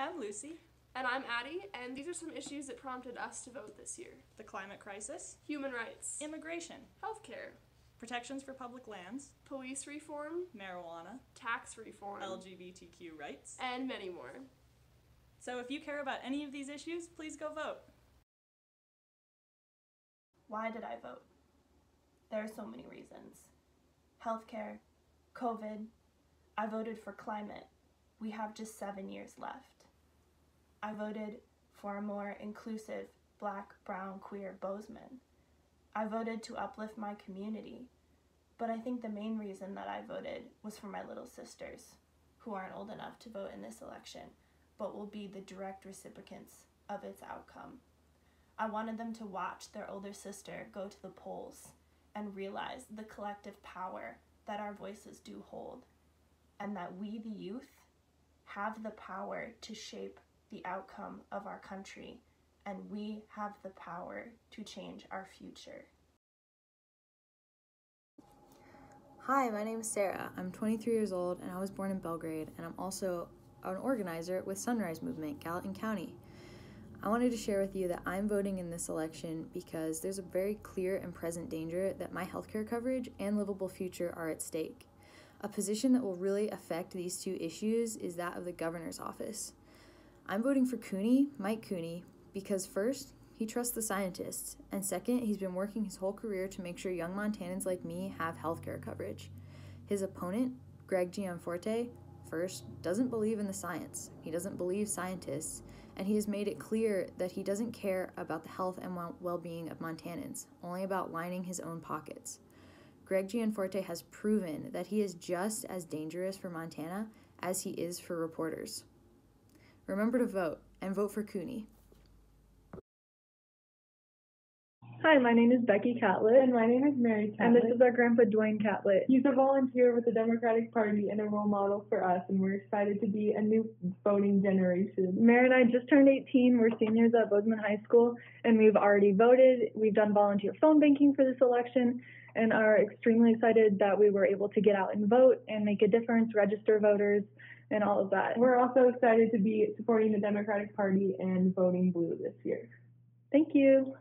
I'm Lucy. And I'm Addie, and these are some issues that prompted us to vote this year. The climate crisis, Human rights, immigration, healthcare, protections for public lands, police reform, marijuana, tax reform, LGBTQ rights, and many more. So if you care about any of these issues, please go vote. Why did I vote? There are so many reasons. Healthcare, COVID. I voted for climate. We have just 7 years left. I voted for a more inclusive Black, brown, queer Bozeman. I voted to uplift my community, but I think the main reason that I voted was for my little sisters, who aren't old enough to vote in this election, but will be the direct recipients of its outcome. I wanted them to watch their older sister go to the polls and realize the collective power that our voices do hold, and that we, the youth, have the power to shape the outcome of our country, and we have the power to change our future. Hi, my name is Sarah. I'm 23 years old and I was born in Belgrade, and I'm also an organizer with Sunrise Movement Gallatin County. I wanted to share with you that I'm voting in this election because there's a very clear and present danger that my healthcare coverage and livable future are at stake. A position that will really affect these two issues is that of the governor's office. I'm voting for Mike Cooney, because first, he trusts the scientists, and second, he's been working his whole career to make sure young Montanans like me have healthcare coverage. His opponent, Greg Gianforte, first, doesn't believe in the science. He doesn't believe scientists, and he has made it clear that he doesn't care about the health and well-being of Montanans, only about lining his own pockets. Greg Gianforte has proven that he is just as dangerous for Montana as he is for reporters. Remember to vote, and vote for Cooney. Hi, my name is Becky Catlett. And my name is Mary Catlett. And this is our grandpa, Duane Catlett. He's a volunteer with the Democratic Party and a role model for us, and we're excited to be a new voting generation. Mary and I just turned 18. We're seniors at Bozeman High School, and we've already voted. We've done volunteer phone banking for this election, and are extremely excited that we were able to get out and vote and make a difference, register voters, and all of that. We're also excited to be supporting the Democratic Party and voting blue this year. Thank you.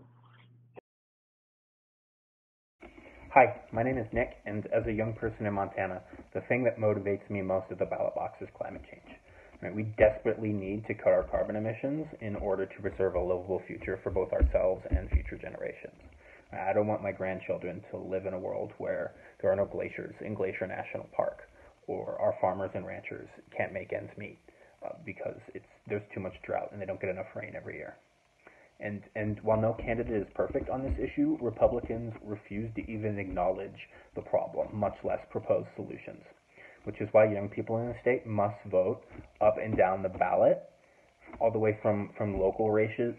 Hi, my name is Nick, and as a young person in Montana, the thing that motivates me most at the ballot box is climate change. Right? We desperately need to cut our carbon emissions in order to preserve a livable future for both ourselves and future generations. I don't want my grandchildren to live in a world where there are no glaciers in Glacier National Park, or our farmers and ranchers can't make ends meet because there's too much drought and they don't get enough rain every year. And while no candidate is perfect on this issue, Republicans refuse to even acknowledge the problem, much less propose solutions, which is why young people in the state must vote up and down the ballot, all the way from local races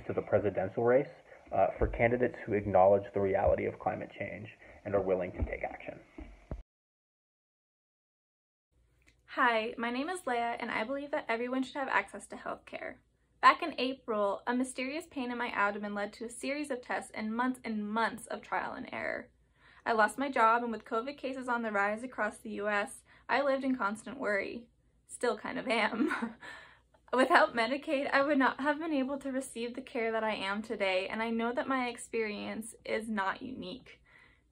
to the presidential race, for candidates who acknowledge the reality of climate change and are willing to take action. Hi, my name is Leah, and I believe that everyone should have access to health care. Back in April, a mysterious pain in my abdomen led to a series of tests and months of trial and error. I lost my job, and with COVID cases on the rise across the US, I lived in constant worry. Still kind of am. Without Medicaid, I would not have been able to receive the care that I am today, and I know that my experience is not unique.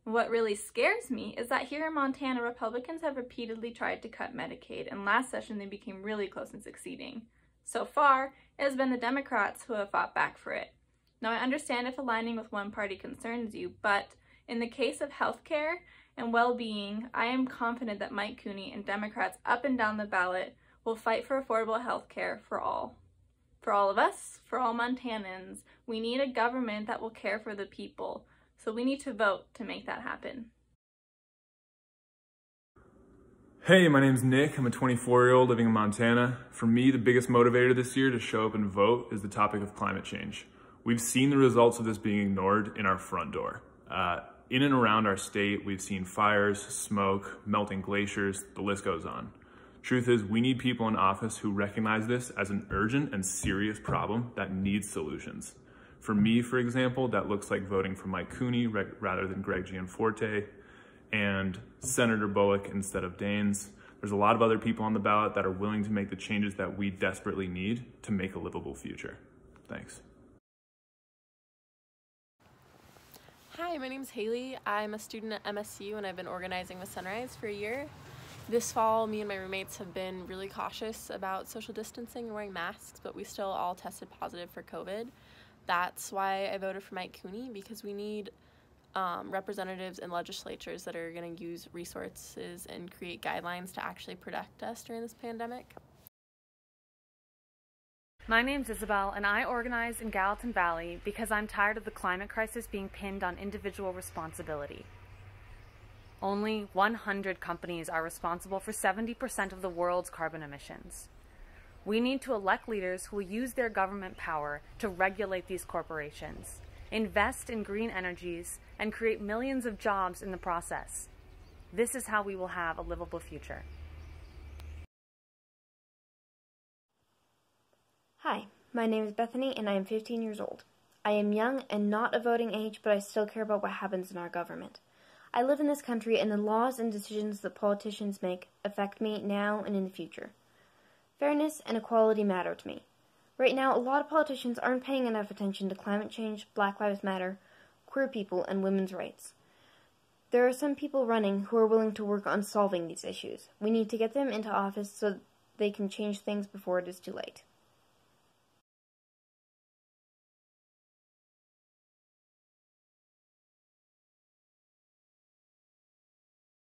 What really scares me is that here in Montana, Republicans have repeatedly tried to cut Medicaid, and last session they became really close in succeeding. So far, it has been the Democrats who have fought back for it. Now, I understand if aligning with one party concerns you, but in the case of healthcare and well-being, I am confident that Mike Cooney and Democrats up and down the ballot will fight for affordable healthcare for all. For all of us, for all Montanans, we need a government that will care for the people. So we need to vote to make that happen. Hey, my name's Nick. I'm a 24-year-old living in Montana. For me, the biggest motivator this year to show up and vote is the topic of climate change. We've seen the results of this being ignored in our front door. In and around our state, we've seen fires, smoke, melting glaciers, the list goes on. Truth is, we need people in office who recognize this as an urgent and serious problem that needs solutions. For me, for example, that looks like voting for Mike Cooney rather than Greg Gianforte, and Senator Bullock instead of Daines. There's a lot of other people on the ballot that are willing to make the changes that we desperately need to make a livable future. Thanks. Hi, my name's Haley. I'm a student at MSU and I've been organizing with Sunrise for a year. This fall, me and my roommates have been really cautious about social distancing and wearing masks, but we still all tested positive for COVID. That's why I voted for Mike Cooney, because we need representatives and legislatures that are going to use resources and create guidelines to actually protect us during this pandemic. My name's Isabel, and I organize in Gallatin Valley because I'm tired of the climate crisis being pinned on individual responsibility. Only 100 companies are responsible for 70% of the world's carbon emissions. We need to elect leaders who will use their government power to regulate these corporations, invest in green energies, and create millions of jobs in the process. This is how we will have a livable future. Hi, my name is Bethany and I am 15 years old. I am young and not of voting age, but I still care about what happens in our government. I live in this country and the laws and decisions that politicians make affect me now and in the future. Fairness and equality matter to me. Right now, a lot of politicians aren't paying enough attention to climate change, Black Lives Matter, queer people, and women's rights. There are some people running who are willing to work on solving these issues. We need to get them into office so they can change things before it is too late.